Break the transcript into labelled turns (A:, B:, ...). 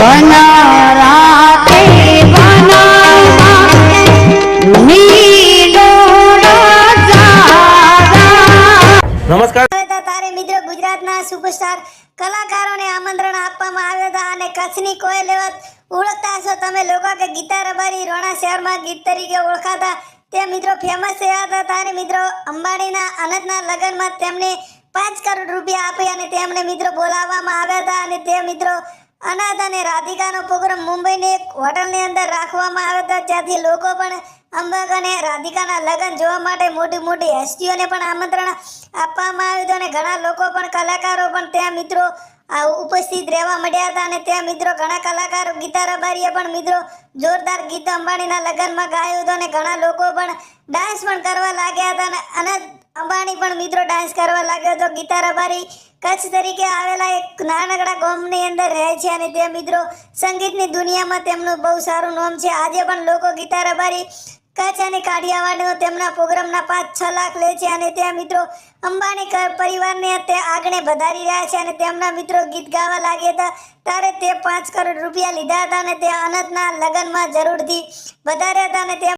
A: નમસ્કાર.
B: તારે મિત્રો ગુજરાતના સુપરસ્ટાર કલાકારોને આમંત્રણ આપવામાં આવ્યા હતા અને કચ્છની કોઈ લેવત ઓળખતા હશો તમે લોકો કે ગીતા રબારી રોણા શહેરમાં ગીત તરીકે ઓળખાતા તે મિત્રો ફેમસ થયા હતા. તારે મિત્રો અંબાણીના અનંતના લગ્નમાં તેમને 5 કરોડ રૂપિયા આપી અને તેમને મિત્રો બોલાવવામાં આવ્યા હતા અને તે મિત્રો અનાથ અને રાધિકાનો પ્રોગ્રામ મુંબઈની એક હોટલની અંદર રાખવામાં આવ્યો હતો, જ્યાંથી લોકો પણ અંબક અને રાધિકાના લગ્ન જોવા માટે મોટી મોટી હસ્તીઓને પણ આમંત્રણ આપવામાં આવ્યું હતું અને ઘણા લોકો પણ કલાકારો પણ ત્યાં મિત્રો ઉપસ્થિત રહેવા મળ્યા હતા અને ત્યાં મિત્રો ઘણા કલાકારો ગીતા રબારીએ પણ મિત્રો જોરદાર ગીત અંબાણીના લગ્નમાં ગાયું હતું અને ઘણા લોકો પણ ડાન્સ પણ કરવા લાગ્યા હતા અને અંબાણી પણ મિત્રો ડાન્સ કરવા લાગ્યો હતો. ગીતા રબારી કચ્છ તરીકે આવેલા એક નાનકડા ગામની અંદર રહે છે અને તે મિત્રો સંગીતની દુનિયામાં તેમનું બહુ સારું નામ છે. આજે પણ લોકો ગીતા રબારી કચ્છ અને કાઠિયાવાડનો તેમના પ્રોગ્રામના 5-6 લાખ લે છે અને ત્યાં મિત્રો અંબાણી પરિવારને તે આગળ વધારી રહ્યા છે અને તેમના મિત્રો ગીત ગાવા લાગ્યા હતા. ત્યારે તે 5 કરોડ રૂપિયા લીધા હતા અને તે અનંતના લગ્નમાં જરૂરથી વધાર્યા હતા અને